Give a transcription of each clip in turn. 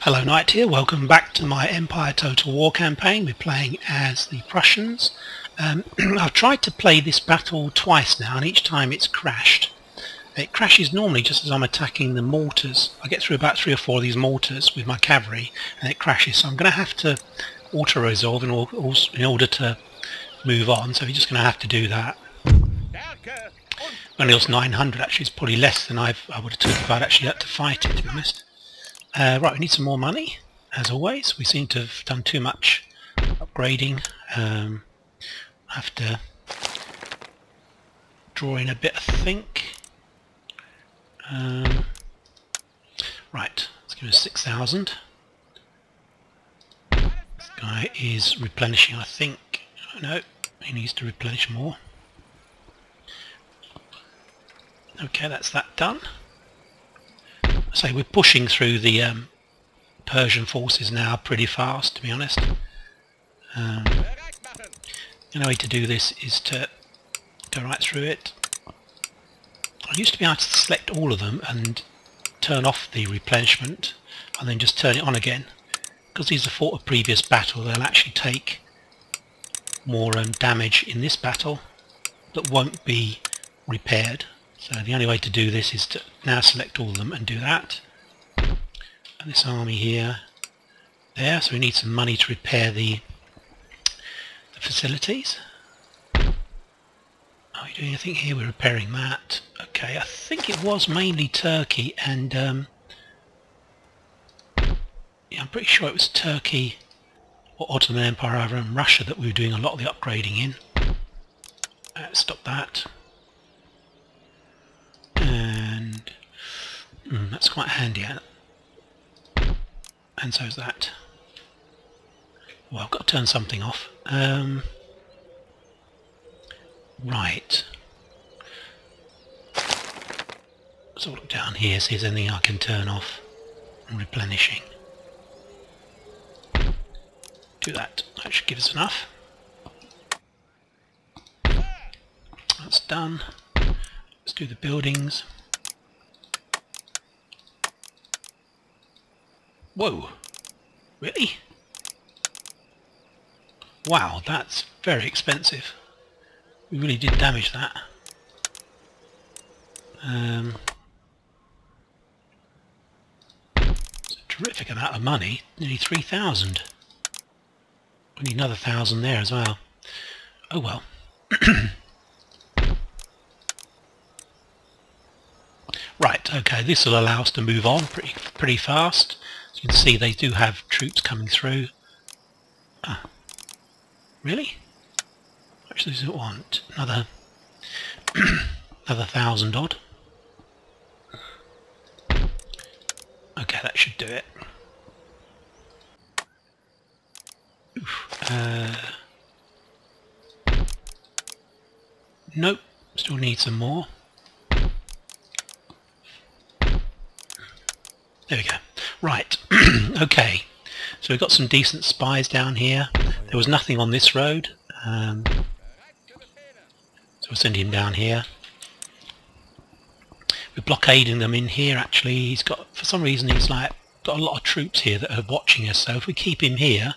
Hello Knight here, welcome back to my Empire Total War campaign. We're playing as the Prussians. I've tried to play this battle twice now and each time it's crashed. It crashes normally just as I'm attacking the mortars. I get through about 3 or 4 of these mortars with my cavalry and it crashes, so I'm going to have to auto-resolve in order to move on, so we're just going to have to do that. Only was 900 actually, it's probably less than I would have took if I'd actually had to fight it, to be honest. Right, we need some more money, as always. We seem to have done too much upgrading. I have to draw in a bit, I think. Right, let's give us 6,000. This guy is replenishing, I think. Oh, no, he needs to replenish more. Okay, that's that done. So we're pushing through the Persian forces now pretty fast, to be honest. The only way to do this is to go right through it. I used to be able to select all of them and turn off the replenishment and then just turn it on again. Because these are fought a previous battle, they'll actually take more damage in this battle that won't be repaired. So the only way to do this is to now select all of them and do that. And this army here, there, so we need some money to repair the facilities. Are we doing anything here? We're repairing that. Okay, I think it was mainly Turkey and yeah, I'm pretty sure it was Turkey or Ottoman Empire rather than Russia that we were doing a lot of the upgrading in. Stop that. And that's quite handy, and so is that. Well, I've got to turn something off. Right. So I'll look down here, see if there's anything I can turn off. I'm replenishing. Do that. That should give us enough. That's done. Let's do the buildings. Whoa! Really? Wow, that's very expensive. We really did damage that. It's a terrific amount of money. Nearly 3,000. We need another 1,000 there as well. Oh well. Right, okay, this will allow us to move on pretty fast. As you can see, they do have troops coming through. Ah, really? Actually, does it want another another 1,000 odd? Okay, that should do it. Oof. Nope, still need some more. There we go. Right, okay, so we've got some decent spies down here. There was nothing on this road, so we'll send him down here. We're blockading them in here actually. He's got, for some reason, he's like got a lot of troops here that are watching us, so if we keep him here,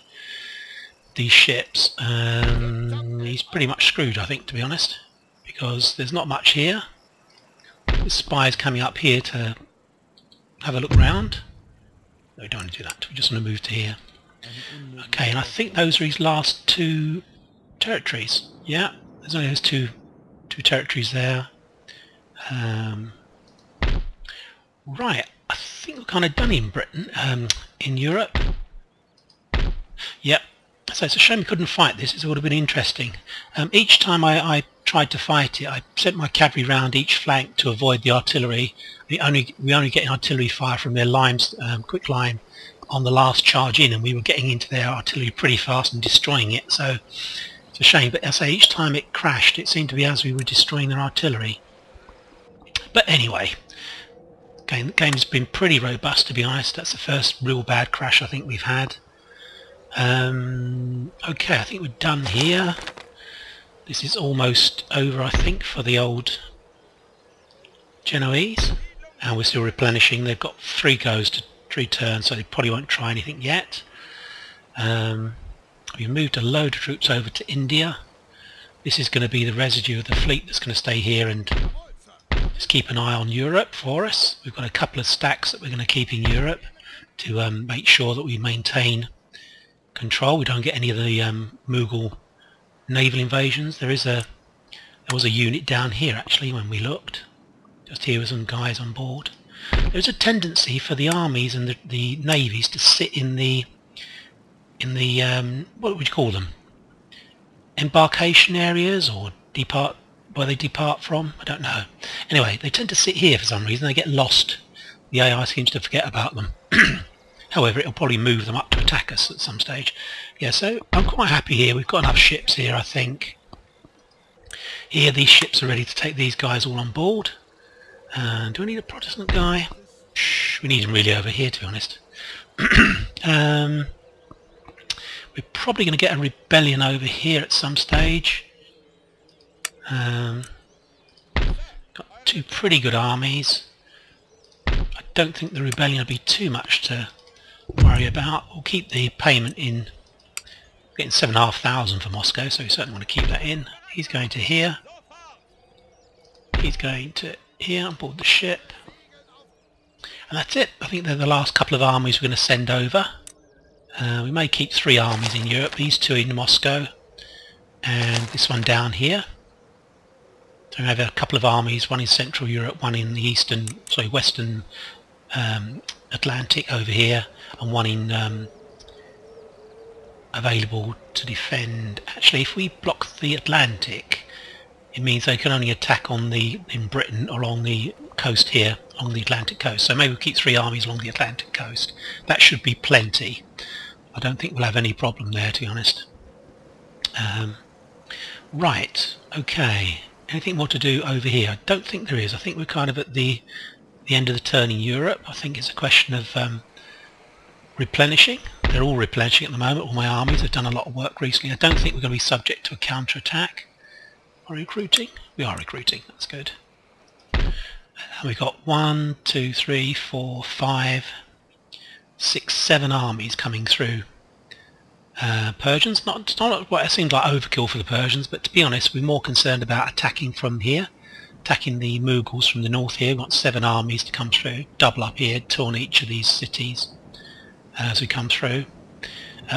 these ships, he's pretty much screwed, I think, to be honest, because there's not much here. The spies coming up here to have a look round. No, we don't want to do that. We just want to move to here. Okay, and I think those are his last 2 territories. Yeah, there's only those two territories there. Right, I think we're kind of done in Britain, in Europe. Yep. So it's a shame we couldn't fight this. It would have been interesting. Each time I tried to fight it, I sent my cavalry round each flank to avoid the artillery. We only get artillery fire from their lines, quick line, on the last charge in, and we were getting into their artillery pretty fast and destroying it. So it's a shame. But I say each time it crashed, it seemed to be as we were destroying their artillery. But anyway, the game's been pretty robust, to be honest. That's the first real bad crash I think we've had. Okay, I think we're done here. This is almost over, I think, for the old Genoese. And we're still replenishing. They've got 3 goes to introductory turn, so they probably won't try anything yet. We've moved a load of troops over to India. This is going to be the residue of the fleet that's going to stay here and just keep an eye on Europe for us. We've got a couple of stacks that we're going to keep in Europe to make sure that we maintain control. We don't get any of the Mughal naval invasions. There was a unit down here actually when we looked. Just here with some guys on board. There's a tendency for the armies and the navies to sit in the what would you call them? Embarkation areas, or depart where they depart from. I don't know. Anyway, they tend to sit here for some reason. They get lost. The AI seems to forget about them. However, it'll probably move them up to attack us at some stage. Yeah, so I'm quite happy here. We've got enough ships here, I think. Here, these ships are ready to take these guys all on board. Do we need a Protestant guy? Shh, we need him really over here, to be honest. We're probably going to get a rebellion over here at some stage. Got two pretty good armies. I don't think the rebellion will be too much to worry about. We'll keep the payment in. We're getting 7,500 for Moscow, so we certainly want to keep that in. He's going to here. He's going to here on board the ship. And that's it. I think they're the last couple of armies we're going to send over. We may keep 3 armies in Europe, these 2 in Moscow and this one down here. So we have a couple of armies, one in Central Europe, one in the Western Atlantic over here, and one in available to defend. Actually, if we block the Atlantic, it means they can only attack in Britain along the coast here, along the Atlantic coast. So maybe we'll keep 3 armies along the Atlantic coast. That should be plenty. I don't think we'll have any problem there, to be honest. Right, okay. Anything more to do over here? I don't think there is. I think we're kind of at the end of the turn in Europe. I think it's a question of replenishing. They're all replenishing at the moment. All my armies have done a lot of work recently. I don't think we're going to be subject to a counter-attack. Are we recruiting? We are recruiting. That's good. And we've got 1, 2, 3, 4, 5, 6, 7 armies coming through. Persians, it's not what it seems like overkill for the Persians, but to be honest, we're more concerned about attacking from here, attacking the Mughals from the north here. We've got 7 armies to come through, double up here, 2 on each of these cities as we come through.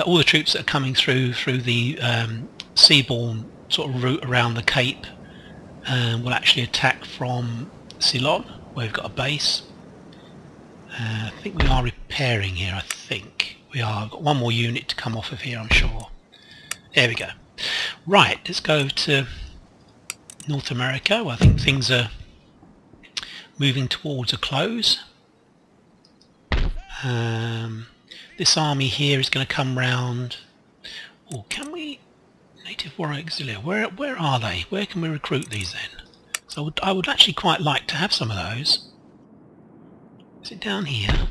All the troops that are coming through the seaborne sort of route around the Cape will actually attack from Ceylon, where we've got a base. I think we are repairing here, I think. We are. I've got 1 more unit to come off of here, I'm sure. There we go. Right, let's go to North America, where I think things are moving towards a close. This army here is going to come round. Oh, can we... Native Warrior Auxiliary, where are they? Where can we recruit these then? So I would actually quite like to have some of those. Is it down here?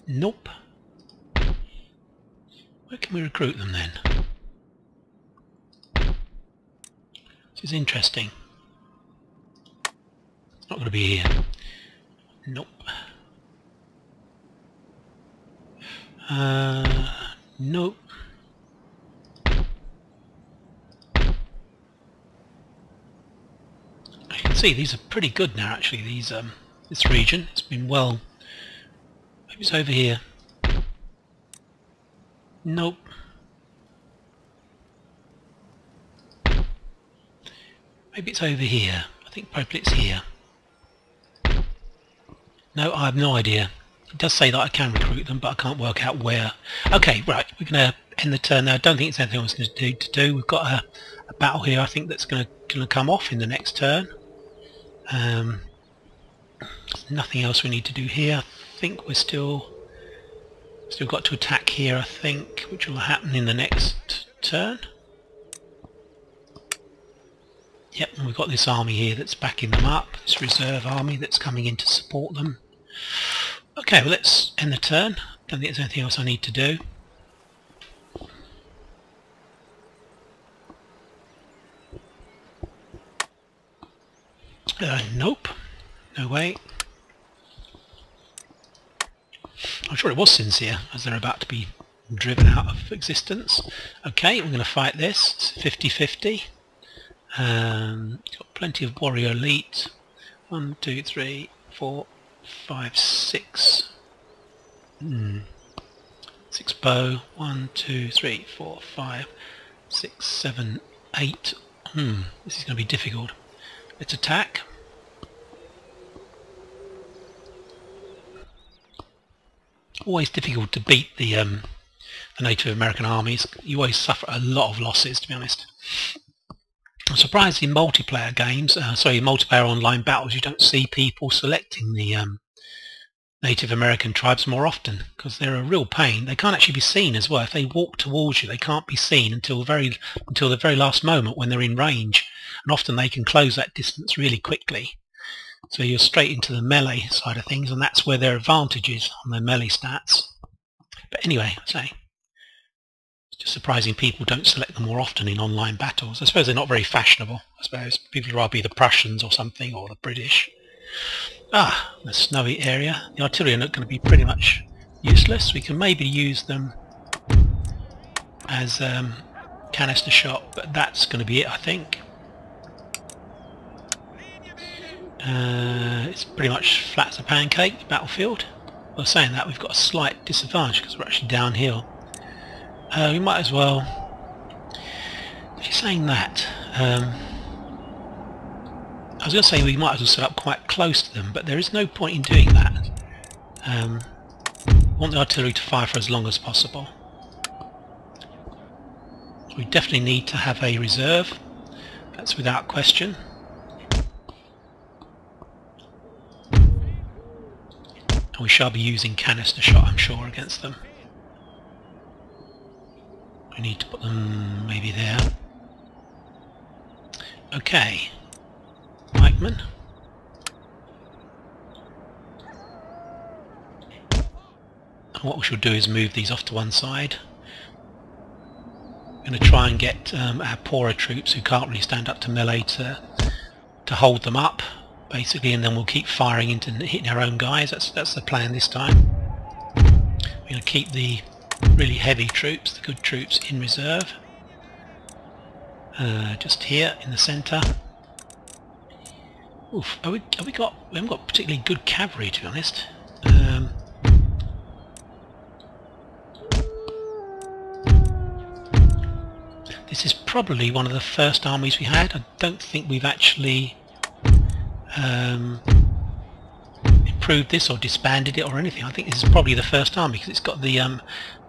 Nope. Where can we recruit them then? This is interesting. It's not going to be here. Nope. Nope. You can see these are pretty good now actually, these this region. It's been well... Maybe it's over here. Nope. Maybe it's over here. I think probably it's here. No, I have no idea. It does say that I can recruit them, but I can't work out where. Okay, right, we're going to end the turn now. I don't think it's anything else to do. We've got a battle here, I think, that's going to come off in the next turn. There's nothing else we need to do here. I think we're still got to attack here, I think, which will happen in the next turn. Yep, and we've got this army here that's backing them up, this reserve army that's coming in to support them. Okay, well, let's end the turn. Don't think there's anything else I need to do. Nope. No way. I'm sure it was sincere, as they're about to be driven out of existence. Okay, we're going to fight this. It's 50-50. Got plenty of warrior elite. 1, 2, 3, 4, 5, 6. 6 bow. 1, 2, 3, 4, 5, 6, 7, 8. This is going to be difficult. Let's attack. Always difficult to beat the Native American armies. You always suffer a lot of losses, to be honest. I'm surprised in multiplayer games, multiplayer online battles, you don't see people selecting the Native American tribes more often, because they're a real pain. They can't actually be seen as well. If they walk towards you, they can't be seen until the very last moment when they're in range, and often they can close that distance really quickly. So you're straight into the melee side of things, and that's where their advantage is on their melee stats. But anyway, it's just surprising people don't select them more often in online battles. I suppose they're not very fashionable. I suppose people would rather be the Prussians or something, or the British. The snowy area. The artillery are not going to be pretty much useless. We can maybe use them as canister shot, but that's going to be it, I think. It's pretty much flat as a pancake, the battlefield. Well, saying that, we've got a slight disadvantage because we're actually downhill. We might as well... If you're saying that, I was going to say we might as well set up quite close to them, but there is no point in doing that. We want the artillery to fire for as long as possible. So we definitely need to have a reserve. That's without question. And we shall be using canister shot, I'm sure, against them. We need to put them maybe there. Okay. Pikemen. And what we should do is move these off to one side. We're going to try and get our poorer troops who can't really stand up to melee to hold them up, basically, and then we'll keep firing into hitting our own guys. That's the plan this time. We're going to keep the really heavy troops, the good troops, in reserve. Just here in the centre. Oof, we haven't got particularly good cavalry, to be honest. This is probably one of the first armies we had. I don't think we've actually improved this or disbanded it or anything. I think this is probably the first army because it's got the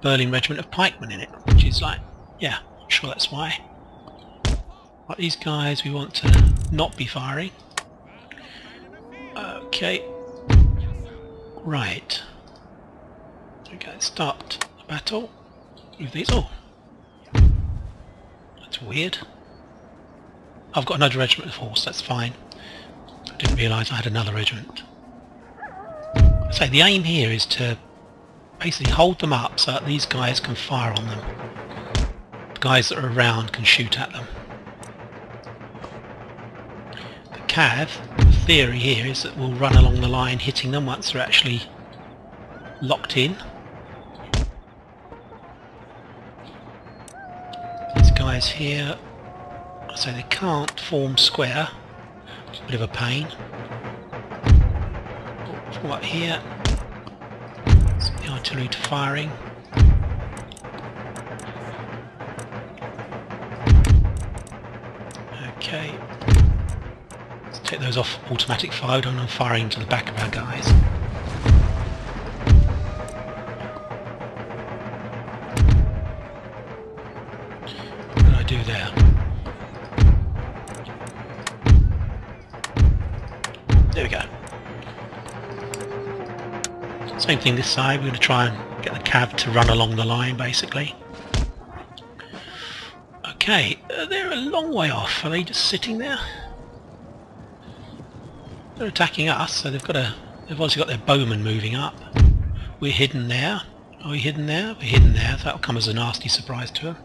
Berlin Regiment of Pikemen in it, which is like, yeah, I'm sure that's why. Right, these guys we want to not be firing. Okay, right. Okay, start the battle. Move these. Oh, that's weird. I've got another regiment of horse. That's fine. I didn't realise I had another regiment. So the aim here is to basically hold them up so that these guys can fire on them. The guys that are around can shoot at them. The cav, the theory here is that we'll run along the line hitting them once they're actually locked in. These guys here, I say they can't form square. It's a bit of a pain. Right here, set the artillery to firing. Okay, let's take those off automatic fire. Don't I'm firing to the back of our guys. What did I do there? There we go. Same thing this side, we're going to try and get the cav to run along the line basically. Okay, they're a long way off. Are they just sitting there? They're attacking us, so they've obviously got their bowmen moving up. We're hidden there. Are we hidden there? We're hidden there. That'll come as a nasty surprise to them.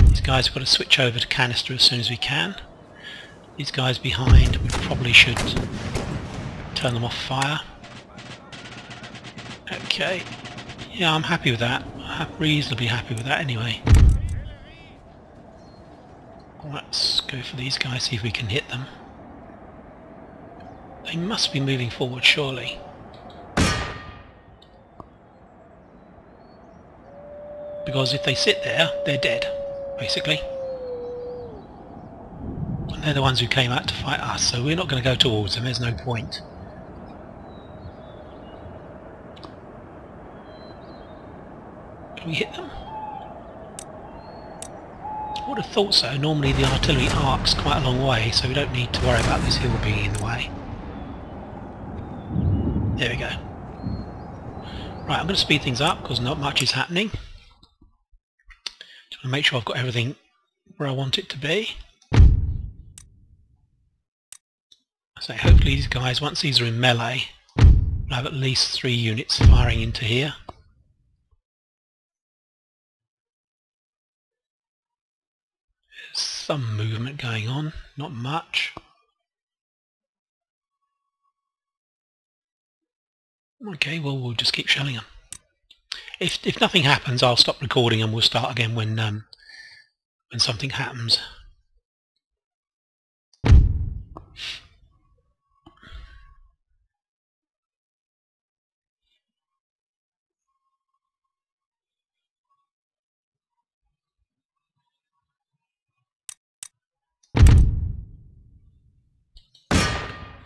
These guys have got to switch over to canister as soon as we can. These guys behind, we probably should turn them off fire. Okay. Yeah, I'm happy with that. I'm reasonably happy with that anyway. Let's go for these guys, see if we can hit them. They must be moving forward, surely. Because if they sit there, they're dead, basically. And they're the ones who came out to fight us, so we're not going to go towards them, there's no point. Can we hit them? I would have thought so. Normally the artillery arcs quite a long way, so we don't need to worry about this hill being in the way. There we go. Right, I'm going to speed things up because not much is happening. Just want to make sure I've got everything where I want it to be. So hopefully these guys, once these are in melee, will have at least 3 units firing into here. There's some movement going on, not much. Okay, well we'll just keep shelling them. If nothing happens, I'll stop recording and we'll start again when something happens.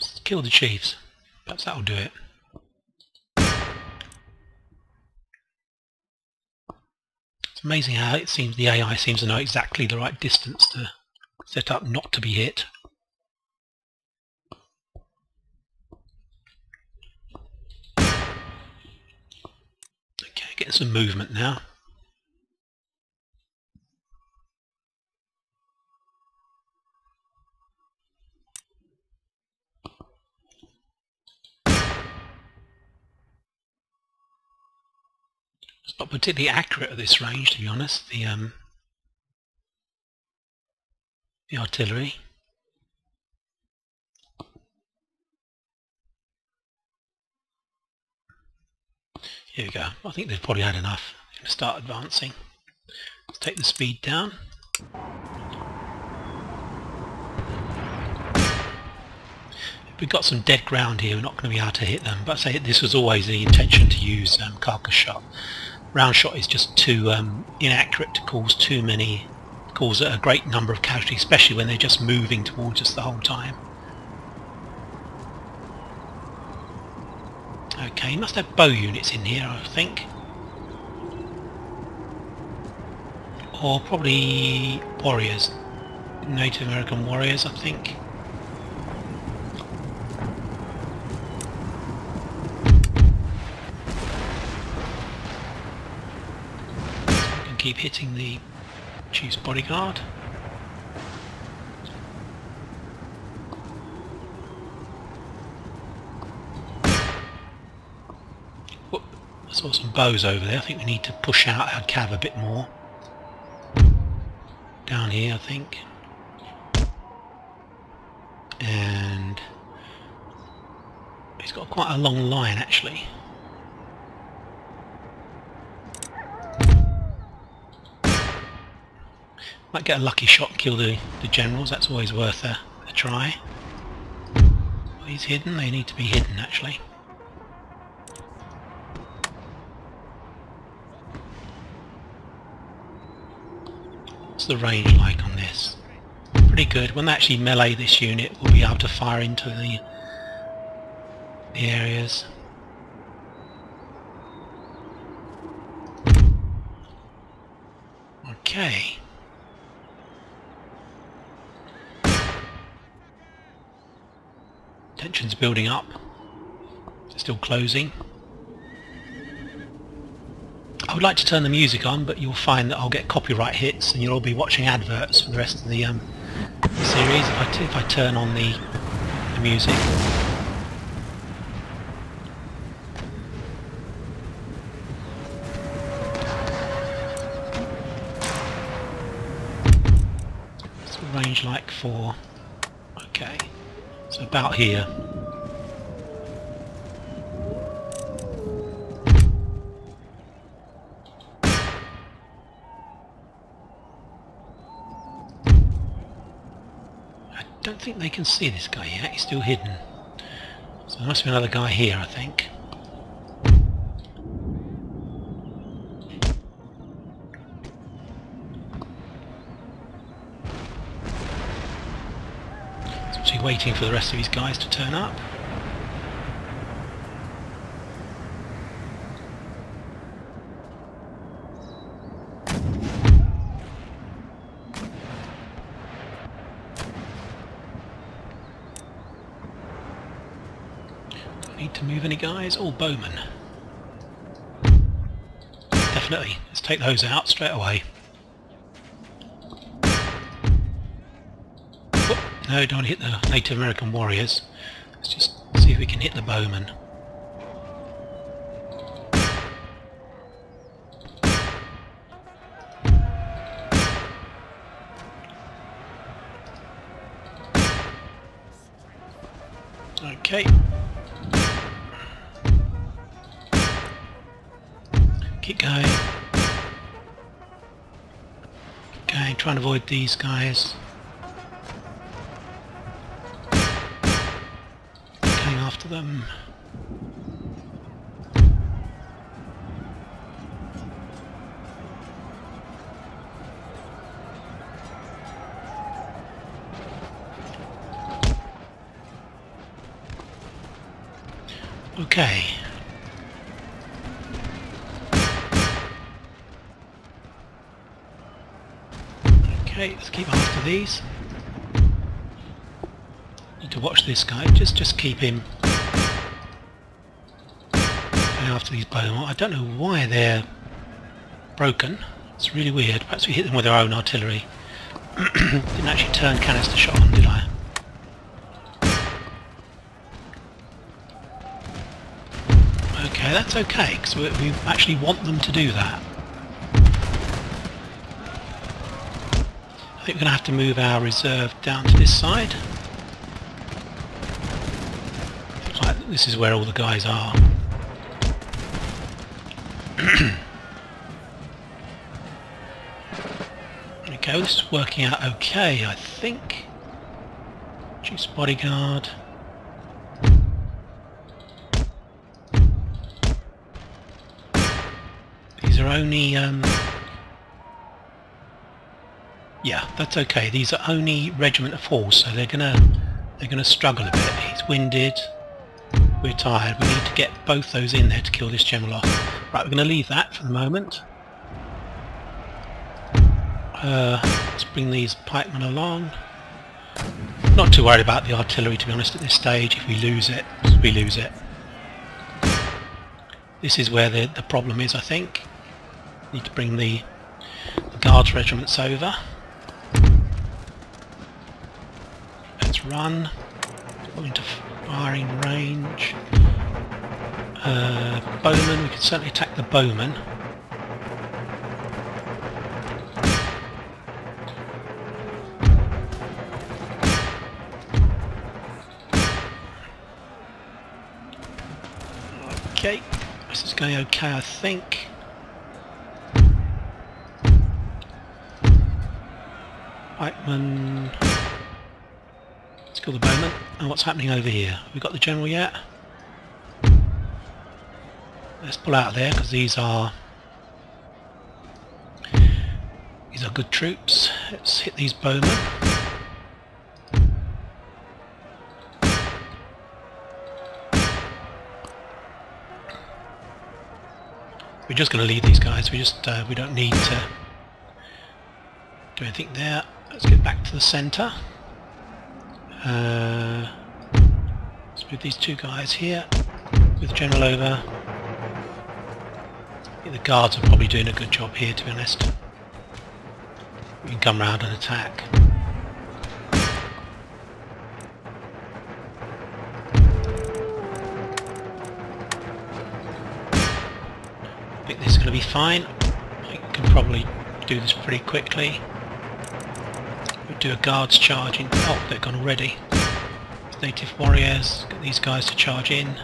Let's kill the chiefs. Perhaps that'll do it. It's amazing how it seems the AI seems to know exactly the right distance to set up not to be hit. Okay, getting some movement now. It's not particularly accurate at this range, to be honest, the artillery. Here we go. I think they've probably had enough. I'm going to start advancing. Let's take the speed down. We've got some dead ground here, we're not going to be able to hit them, but I say this was always the intention to use carcass shot. Round shot is just too inaccurate to cause a great number of casualties, especially when they're just moving towards us the whole time. Okay, you must have bow units in here, I think. Or probably warriors. Native American warriors, I think. Keep hitting the chief's bodyguard. Whoop, I saw some bows over there. I think we need to push out our cav a bit more. Down here, I think. And he's got quite a long line actually. Might get a lucky shot and kill the generals, that's always worth a try. Well, he's hidden, they need to be hidden actually. What's the range like on this? Pretty good. When they actually melee this unit, we'll be able to fire into the areas. Okay. Tension's building up. It's still closing. I would like to turn the music on, but you'll find that I'll get copyright hits and you'll all be watching adverts for the rest of the series if I turn on the music. What's the range like for... Okay. So about here. don't think they can see this guy yet. He's still hidden. So there must be another guy here, I think. So he's waiting for the rest of his guys to turn up. Need to move any guys? All bowmen. Definitely. Let's take those out straight away. Oh, no, don't hit the Native American warriors. Let's just see if we can hit the bowmen. Okay. Keep going. Keep going, try and avoid these guys. Going after them. Okay. Okay, let's keep after these. Need to watch this guy. Just keep him going after these bowmen. I don't know why they're broken. It's really weird. Perhaps we hit them with our own artillery. Didn't actually turn canister shot on, did I? Okay, that's okay, because we actually want them to do that. I think we're going to have to move our reserve down to this side. Looks like this is where all the guys are. Okay, this is working out okay, I think. Chief's bodyguard. These are only yeah, that's okay. These are only regiment of horse, so they're gonna struggle a bit. He's winded. We're tired. We need to get both those in there to kill this general off. Right, we're going to leave that for the moment. Let's bring these pikemen along. Not too worried about the artillery, to be honest, at this stage. If we lose it, we lose it. This is where the problem is, I think. Need to bring the guards regiments over. Let's run. Go into firing range. Bowmen, we can certainly attack the bowmen. Okay, this is going okay, I think. Pikeman. Let's kill the bowman. And what's happening over here? Have we got the general yet? Let's pull out of there because these are good troops. Let's hit these bowmen. We're just going to leave these guys. We don't need to do anything there. Let's get back to the centre. Let's move these two guys here. With the general over. I think the guards are probably doing a good job here, to be honest. We can come round and attack. I think this is going to be fine. I can probably do this pretty quickly. We'll do a guards charge in. Oh, they've gone already. Native warriors, get these guys to charge in.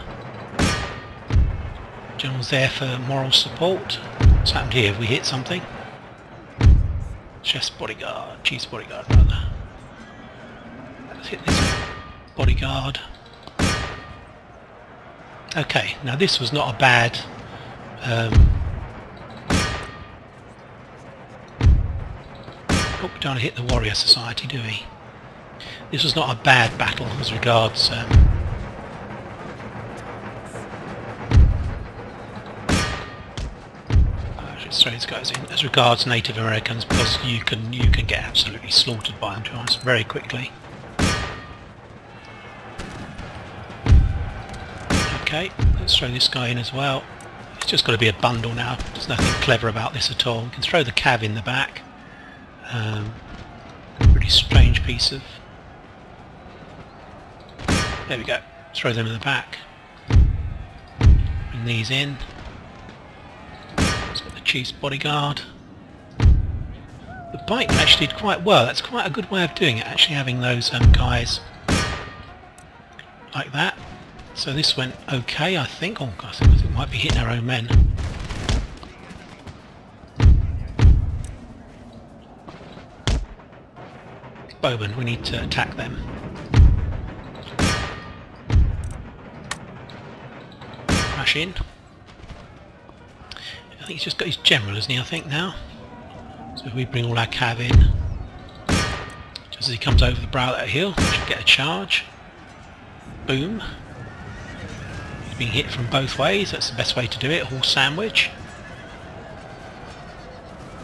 General's there for moral support. What's happened here? Have we hit something? Chef's bodyguard, chief's bodyguard rather. Let's hit this bodyguard. Okay, now this was not a bad oh, we don't hit the warrior society, do we? This was not a bad battle as regards I should throw these guys in as regards Native Americans, because you can get absolutely slaughtered by them, to be honest, very quickly. Okay, let's throw this guy in as well. It's just got to be a bundle now. There's nothing clever about this at all. We can throw the cav in the back. Pretty strange piece of... There we go. Throw them in the back. Bring these in. Let's get the chief's bodyguard. The bite actually did quite well. That's quite a good way of doing it, actually, having those guys like that. So this went okay, I think. Oh god, I think it might be hitting our own men. Bowman, we need to attack them. Crash in. I think he's just got his general, isn't he, I think, now? So if we bring all our cav in, just as he comes over the brow of that hill, we should get a charge. Boom. Being hit from both ways, that's the best way to do it, horse sandwich.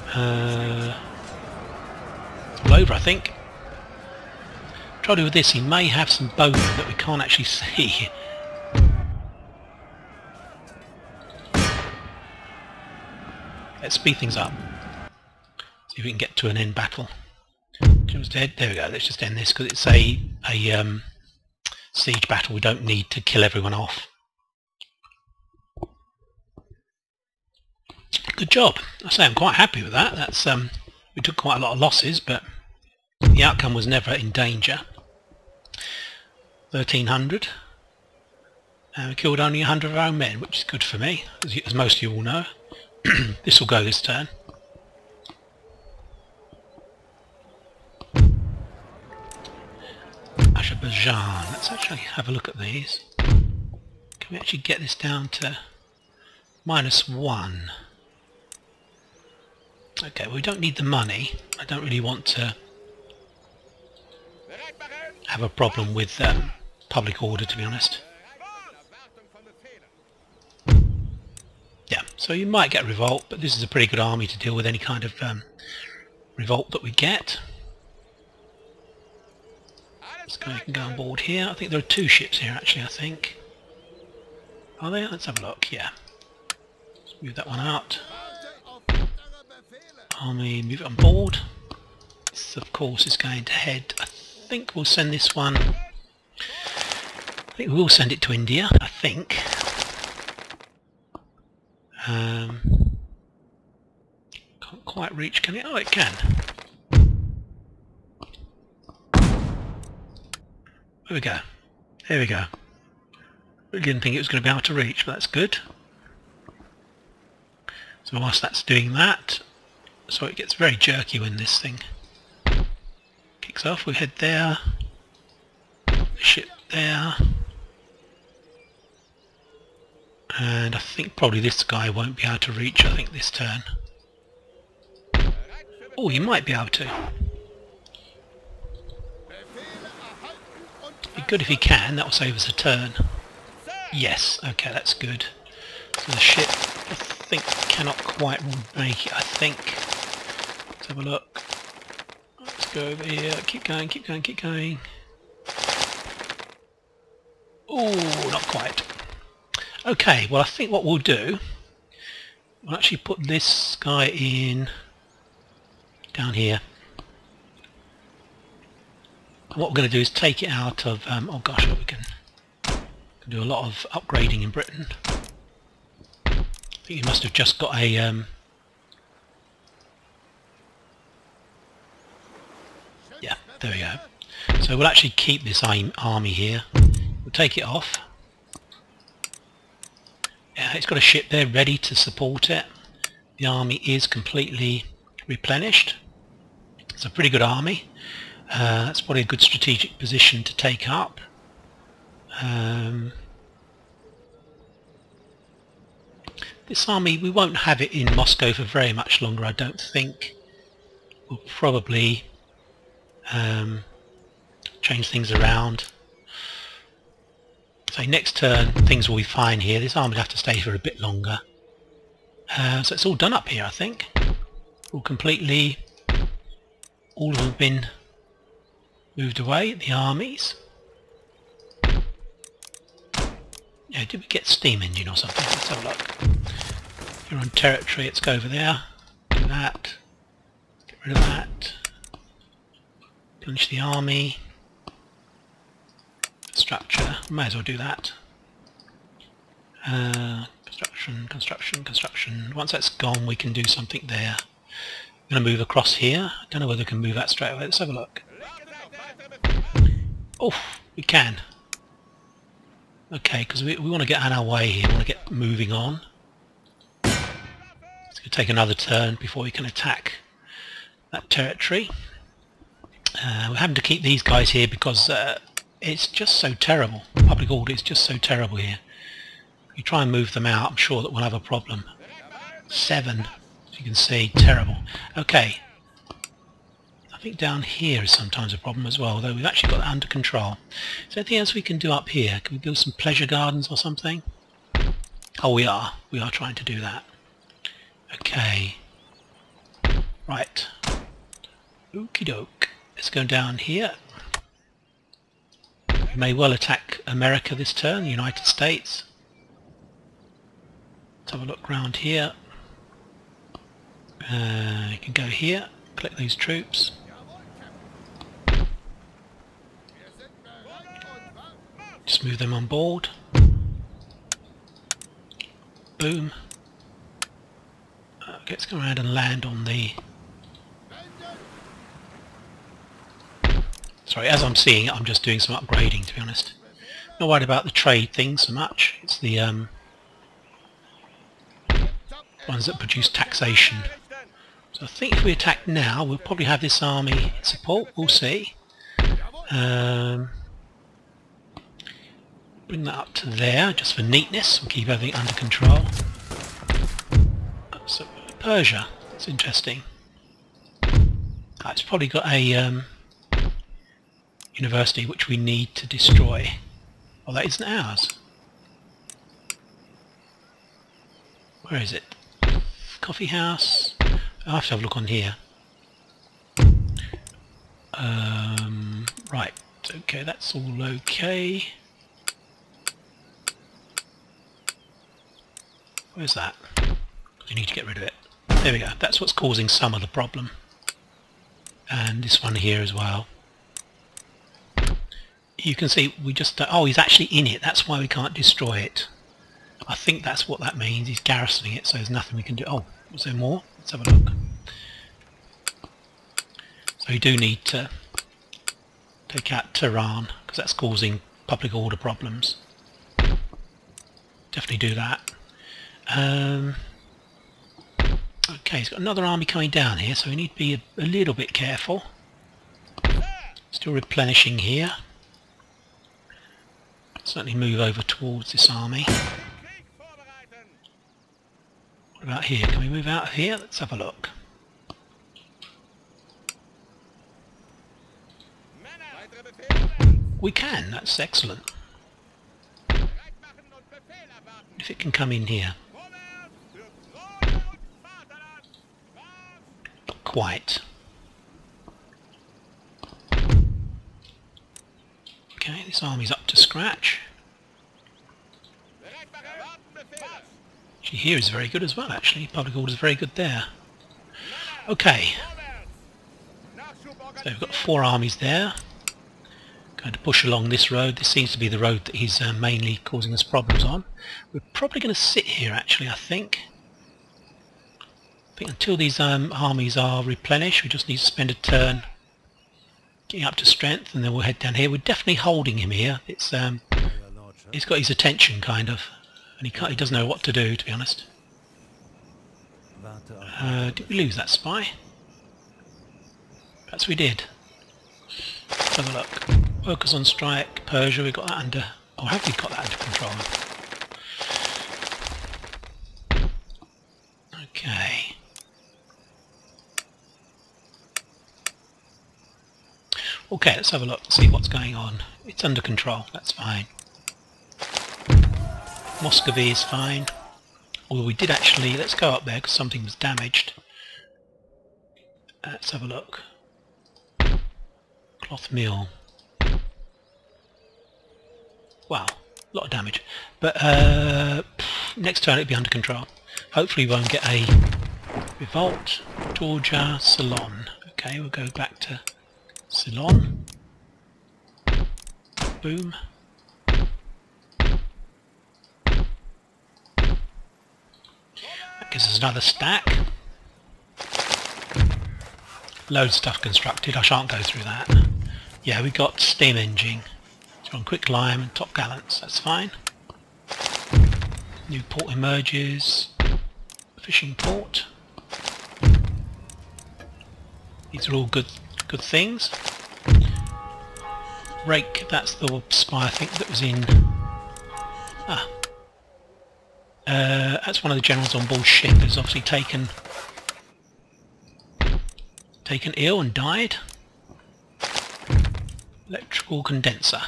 It's all over, I think. Trouble with this, he may have some bowmen that we can't actually see. Let's speed things up. See if we can get to an end battle. Jim's dead. There we go, let's just end this, because it's a siege battle. We don't need to kill everyone off. Good job. I say I'm quite happy with that. That's we took quite a lot of losses, but the outcome was never in danger. 1,300. And we killed only 100 of our own men, which is good for me, as most of you all know. This will go this turn. Azerbaijan. Let's actually have a look at these. Can we actually get this down to -1? Okay, well, we don't need the money. I don't really want to have a problem with public order, to be honest. Yeah, so you might get a revolt, but this is a pretty good army to deal with any kind of revolt that we get. This guy can go on board here. I think there are 2 ships here, actually, I think. Are there? Let's have a look, yeah. Let's move that one out. Army, move it on board. This, of course, is going to head... I think we'll send this one... I think we will send it to India, I think. Can't quite reach, can it? Oh, it can. There we go. There we go. We didn't think it was going to be able to reach, but that's good. So whilst that's doing that, so it gets very jerky when this thing kicks off. We head there, the ship there, and I think probably this guy won't be able to reach, I think, this turn. Oh, you might be able to. Be good if he can, that will save us a turn. Yes, okay, that's good. So the ship, I think, cannot quite make it, I think. Let's have a look. Let's go over here, keep going, keep going, keep going. Oh, not quite. Okay, well, I think what we'll do, we'll actually put this guy in down here. And what we're going to do is take it out of, oh gosh, what we can do a lot of upgrading in Britain. I think you must have just got a yeah, there we go. So we'll actually keep this army here. We'll take it off. Yeah, it's got a ship there ready to support it. The army is completely replenished. It's a pretty good army. That's probably a good strategic position to take up. This army, we won't have it in Moscow for very much longer, I don't think. We'll probably change things around. So next turn things will be fine here. This army will have to stay for a bit longer. So it's all done up here, I think. All completely, all of them have been moved away, the armies. Yeah, did we get steam engine or something? Let's have a look. You're on territory, let's go over there. Do that. Get rid of that. Plunge the army. Structure, may as well do that. Construction. Once that's gone, we can do something there. I'm going to move across here. I don't know whether we can move that straight away. Let's have a look. Oh, we can. Okay, because we want to get on our way here. We want to get moving on. It's going to take another turn before we can attack that territory. We're having to keep these guys here because it's just so terrible. Public order is just so terrible here. If you try and move them out, I'm sure that we'll have a problem. 7, as you can see, terrible. Okay. I think down here is sometimes a problem as well, though we've actually got that under control. Is there anything else we can do up here? Can we build some pleasure gardens or something? Oh, we are. We are trying to do that. Okay. Right. Okie doke. Let's go down here. We may well attack America this turn, the United States. Let's have a look round here. You can go here, collect these troops. Just move them on board. Boom. Okay, let's go around and land on the... Sorry, as I'm seeing it, I'm just doing some upgrading, to be honest. Not worried about the trade thing so much. It's the ones that produce taxation. So I think if we attack now, we'll probably have this army in support. We'll see. Bring that up to there, just for neatness. We'll keep everything under control. So Prussia, that's interesting. It's probably got a university which we need to destroy. Oh, that isn't ours. Where is it? Coffee house. I'll have to have a look on here. Right, okay, that's all okay. Where's that? We need to get rid of it. There we go, that's what's causing some of the problem. And this one here as well. You can see we just... oh, he's actually in it, that's why we can't destroy it. I think that's what that means, he's garrisoning it, so there's nothing we can do. Oh, was there more? Let's have a look. So you do need to take out Tehran, because that's causing public order problems. Definitely do that. Okay, he's got another army coming down here, so we need to be a little bit careful. Still replenishing here. Certainly move over towards this army. What about here? Can we move out of here? Let's have a look. We can, that's excellent. If it can come in here. Not quite. Okay, this army's up to scratch. Here is very good as well, actually. Public order is very good there. Okay. So we've got 4 armies there. Going to push along this road. This seems to be the road that he's mainly causing us problems on. We're probably going to sit here, actually, I think. Until these armies are replenished, we just need to spend a turn getting up to strength, and then we'll head down here. We're definitely holding him here. It's he's got his attention, kind of. And he doesn't know what to do, to be honest. Did we lose that spy? Perhaps we did. Let's have a look. Workers on strike. Persia, we've got that under... Or have we got that under control? Okay. Okay, let's have a look, see what's going on. It's under control, that's fine. Muscovy is fine. Although we did actually, let's go up there because something was damaged. Let's have a look. Cloth mill. Wow, a lot of damage. But next turn it'll be under control. Hopefully we won't get a revolt. Georgia, Ceylon. Okay, we'll go back to Ceylon. Boom. That gives us another stack. Loads of stuff constructed, I shan't go through that. Yeah, we got steam engine. So on quick lime and top gallants, that's fine. New port emerges. Fishing port. These are all good things. Rake, that's the spy I think that was in... that's one of the generals on board ship who's obviously taken ill and died. Electrical condenser.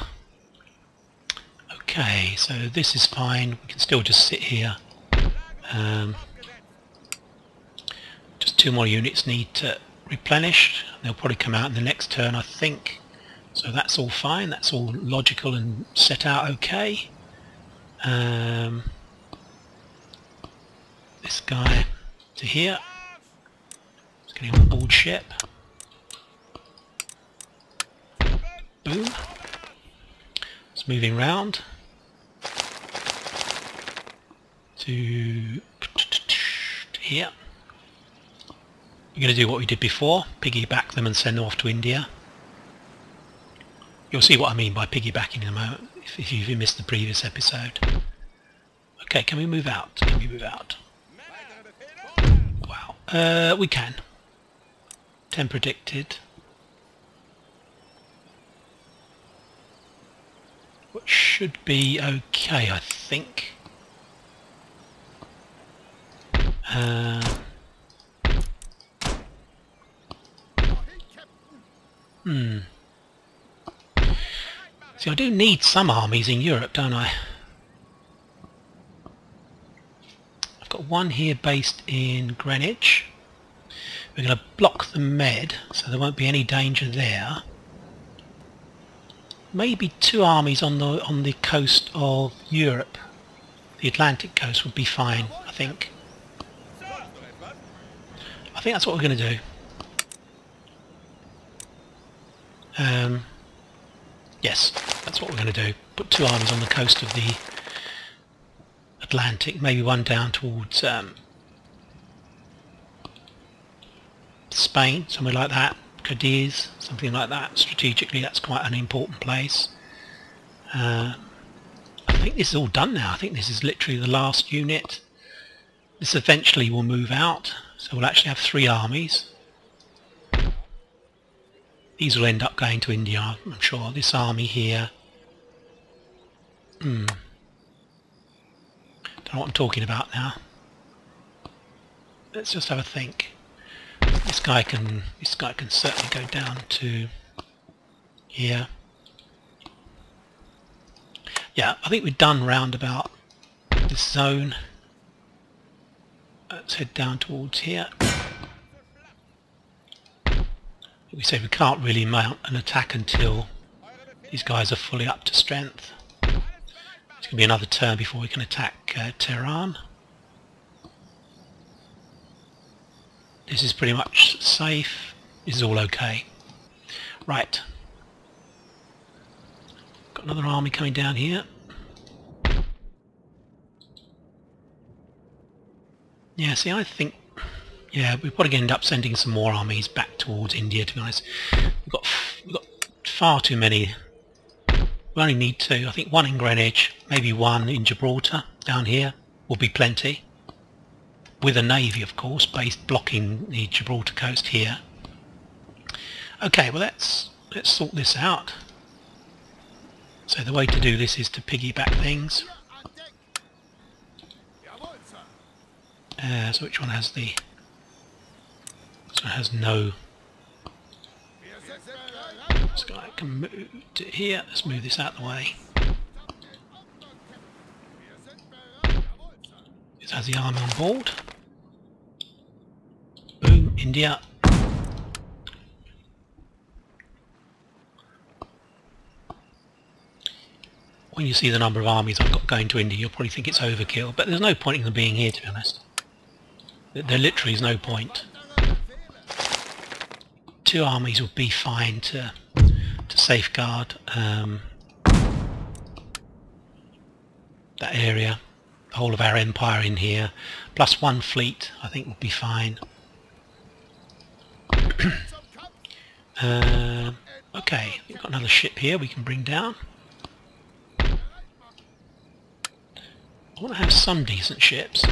Okay, so this is fine. We can still just sit here. Just 2 more units need to replenish. They'll probably come out in the next turn, I think. So that's all fine. That's all logical and set out okay. This guy to here. Just getting on board ship. Boom. It's moving round to here. We're going to do what we did before, piggyback them and send them off to India. You'll see what I mean by piggybacking in a moment if you've missed the previous episode. Okay, can we move out? Can we move out? Wow, we can. 10 predicted. What should be okay, I think. See, I do need some armies in Europe, don't I? I've got one here based in Greenwich. We're going to block the Med, so there won't be any danger there. Maybe 2 armies on the coast of Europe. The Atlantic coast would be fine, I think. I think that's what we're going to do. Yes, that's what we're going to do. Put 2 armies on the coast of the Atlantic, maybe one down towards Spain, somewhere like that. Cadiz, something like that. Strategically, that's quite an important place. I think this is all done now. I think this is literally the last unit. This eventually will move out, so we'll actually have 3 armies. These will end up going to India, I'm sure. This army here. Don't know what I'm talking about now. Let's just have a think. This guy can certainly go down to here. Yeah, I think we're done round about this zone. Let's head down towards here. We said we can't really mount an attack until these guys are fully up to strength. It's going to be another turn before we can attack Tehran. This is pretty much safe. This is all okay. Right. Got another army coming down here. Yeah, see, I think... Yeah, we're probably going to end up sending some more armies back towards India, to be honest. We've got far too many. We only need 2. I think 1 in Greenwich, maybe 1 in Gibraltar, down here, will be plenty. With a navy, of course, based blocking the Gibraltar coast here. Okay, well let's let's sort this out. So the way to do this is to piggyback things. So which one has the... This one has no... This guy can move to here. Let's move this out of the way. This has the army on board. Boom, India. When you see the number of armies I've got going to India, you'll probably think it's overkill, but there's no point in them being here, to be honest. There literally is no point. 2 armies would be fine to safeguard that area, the whole of our empire in here, plus 1 fleet I think would be fine. Okay, we've got another ship here we can bring down. I want to have some decent ships.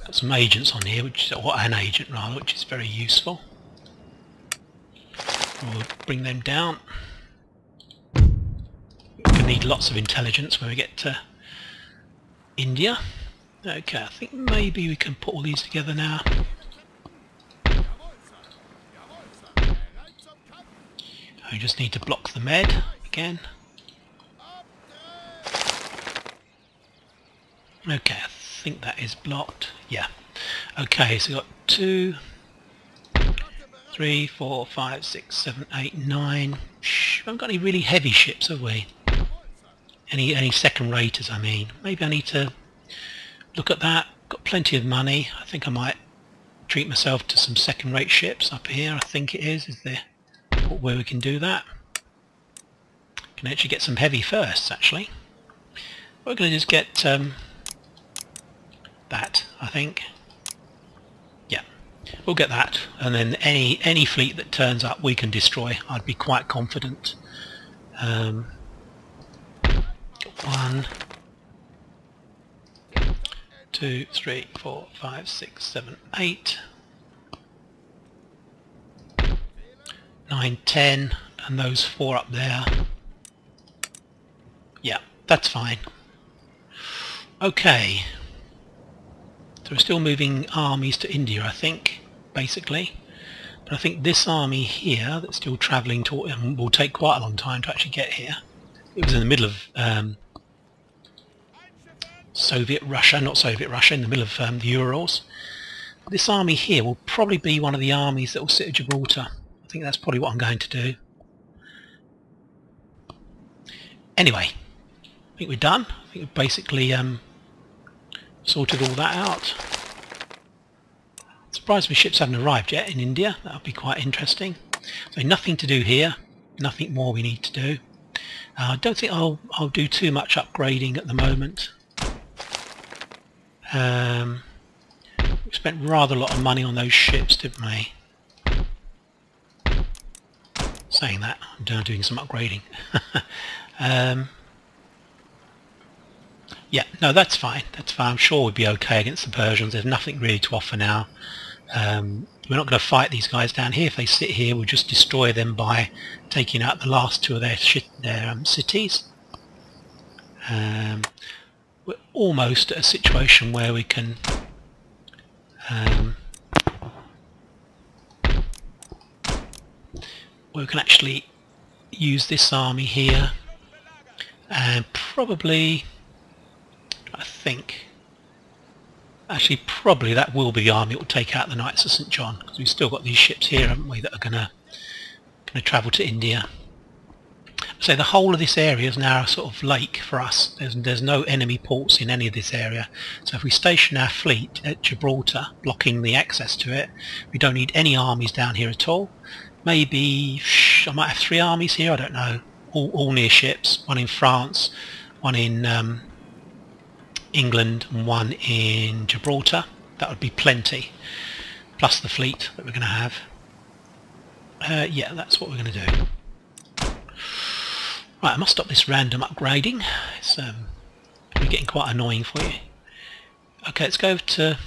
Got some agents on here, or an agent rather, which is very useful. We'll bring them down. We're going to need lots of intelligence when we get to India. Okay, I think maybe we can put all these together now. We just need to block the med again. Okay, I think that is blocked. Yeah. Okay, so we've got 2, 3, 4, 5, 6, 7, 8, 9. We haven't got any really heavy ships, have we? Any second raters, I mean. Maybe I need to look at that. Got plenty of money. I think I might treat myself to some second rate ships up here. I think it is there where we can do that. Can actually get some heavy first, actually. We're going to just get that, I think. Yeah, we'll get that, and then any fleet that turns up we can destroy. I'd be quite confident. 1, 2, 3, 4, 5, 6, 7, 8, 9, 10, and those 4 up there. Yeah, that's fine. Okay. So we're still moving armies to India, I think, basically. But I think this army here that's still travelling to will take quite a long time to actually get here. It was in the middle of Soviet Russia, not Soviet Russia, in the middle of the Urals. This army here will probably be one of the armies that will sit at Gibraltar. I think that's probably what I'm going to do. Anyway, I think we're done. I think we've basically sorted all that out. Surprised my ships haven't arrived yet in India. That would be quite interesting. So nothing to do here. Nothing more we need to do. I don't think I'll do too much upgrading at the moment. We spent rather a lot of money on those ships, didn't we? Saying that, I'm doing some upgrading. Yeah, no, that's fine. That's fine. I'm sure we'll be okay against the Persians. There's nothing really to offer now. We're not going to fight these guys down here. If they sit here, we'll just destroy them by taking out the last 2 of their cities. We're almost at a situation where we can actually use this army here, and probably, I think, actually probably that will be the army that will take out the Knights of St. John, because we've still got these ships here, haven't we, that are going to travel to India. So the whole of this area is now a sort of lake for us. There's no enemy ports in any of this area. So if we station our fleet at Gibraltar, blocking the access to it, we don't need any armies down here at all. Maybe I might have 3 armies here, I don't know, all near ships. 1 in France, 1 in England, and 1 in Gibraltar. That would be plenty, plus the fleet that we're going to have. Yeah, that's what we're going to do. Right, I must stop this random upgrading. It's be getting quite annoying for you. Okay, let's go to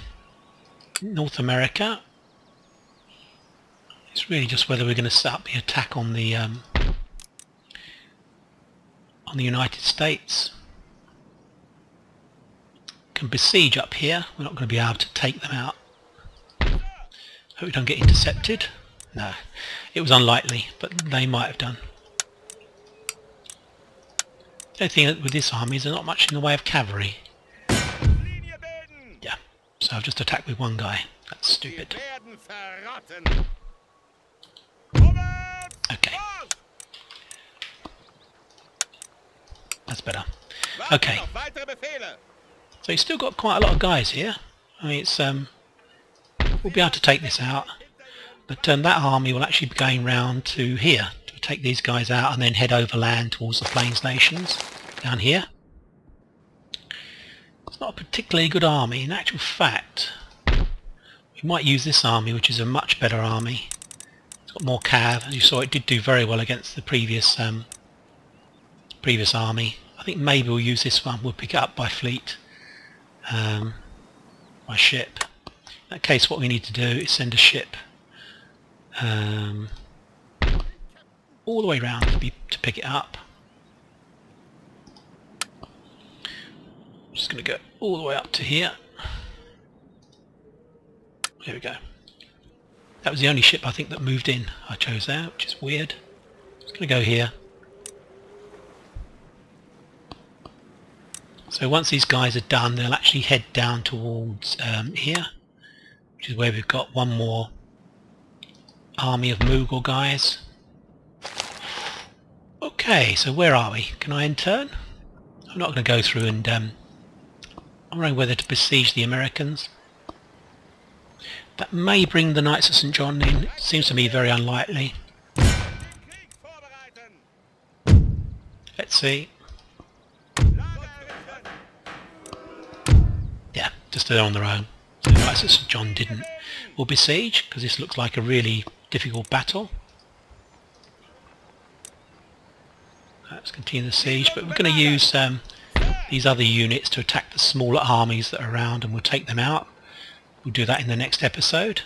North America. It's really just whether we're going to set up the attack on the United States. Can besiege up here. We're not going to be able to take them out. Hope we don't get intercepted. No, it was unlikely, but they might have done. The only thing with this army is there's not much in the way of cavalry. Yeah, so I've just attacked with one guy. That's stupid. Okay. That's better. Okay. So you've still got quite a lot of guys here. I mean, it's we'll be able to take this out, but that army will actually be going round to here to take these guys out and then head overland towards the Plains Nations down here. It's not a particularly good army. In actual fact, we might use this army, which is a much better army. It's got more cav. As you saw, it did do very well against the previous army. I think maybe we'll use this one. We'll pick it up by fleet, by ship. In that case, what we need to do is send a ship all the way around to pick it up. I'm just going to go all the way up to here. There we go. That was the only ship I think that moved in. I chose there, which is weird. Just going to go here. So once these guys are done, they'll actually head down towards here, which is where we've got one more army of Mughal guys. Okay, so where are we? Can I turn? I'm not going to go through and I'm wondering whether to besiege the Americans. That may bring the Knights of St. John in. It seems to me very unlikely. Let's see. Yeah, just they're on their own. So the Knights of St. John didn't. We'll besiege, because this looks like a really difficult battle. Let's continue the siege, but we're going to use these other units to attack the smaller armies that are around, and we'll take them out. We'll do that in the next episode.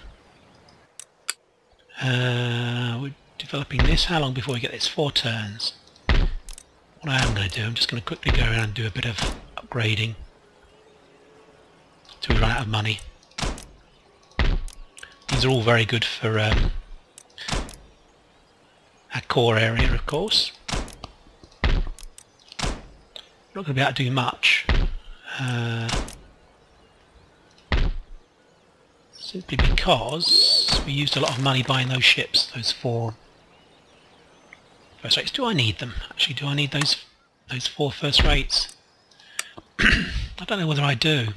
We're developing this. How long before we get this? 4 turns. What I am going to do, I'm just going to quickly go around and do a bit of upgrading till we run out of money. These are all very good for our core area, of course. Not going to be able to do much. Simply because we used a lot of money buying those ships, those 4 first rates. Do I need them? Actually, do I need those 4 first rates? I don't know whether I do.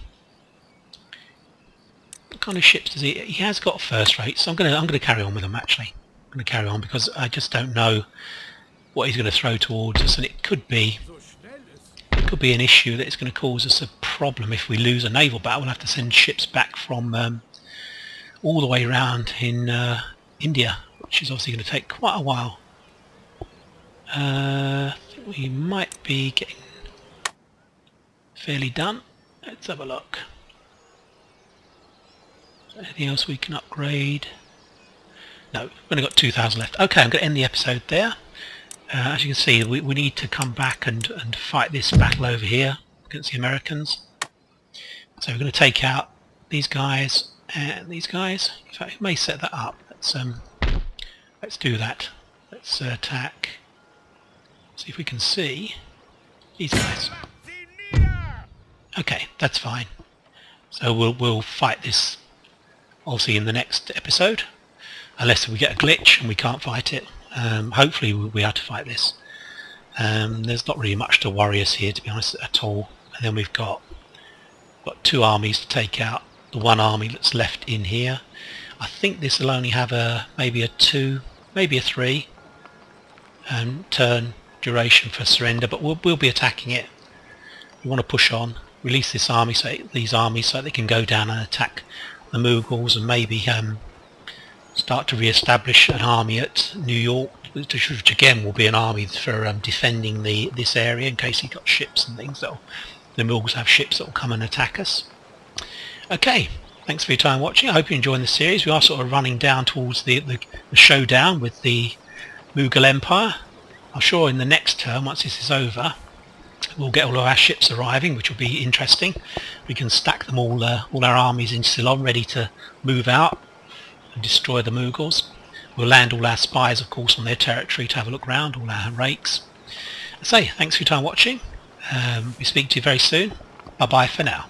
What kind of ships does he? He has got first rates, so I'm going to carry on with them. Actually, I'm going to carry on because I just don't know what he's going to throw towards us, and it could be an issue that it's going to cause us a problem if we lose a naval battle. We'll have to send ships back from all the way around in India, which is obviously going to take quite a while. I think we might be getting fairly done. Let's have a look. Anything else we can upgrade? No, we've only got 2,000 left. Okay, I'm going to end the episode there. As you can see, we need to come back and fight this battle over here against the Americans. So we're going to take out these guys and these guys. In fact, we may set that up. Let's do that. Let's attack. See if we can see these guys. Okay, that's fine. So we'll fight this obviously in the next episode, unless we get a glitch and we can't fight it. Hopefully we'll be able to fight this. There's not really much to worry us here, to be honest, at all. And then we've got 2 armies to take out. The 1 army that's left in here. I think this will only have maybe a 2, maybe a 3 turn duration for surrender, but we'll be attacking it. We want to push on, release this army, these armies, so they can go down and attack the Mughals, and maybe start to re-establish an army at New York, which again will be an army for defending this area in case you've got ships and things that'll then we'll also have ships that will come and attack us. Okay, thanks for your time watching. I hope you're enjoying the series. We are sort of running down towards the showdown with the Mughal Empire. I'm sure in the next turn, once this is over, we'll get all of our ships arriving, which will be interesting. We can stack them all our armies in Ceylon, ready to move out and destroy the Mughals. We'll land all our spies, of course, on their territory to have a look round, all our rakes. I say, thanks for your time watching. We speak to you very soon. Bye bye for now.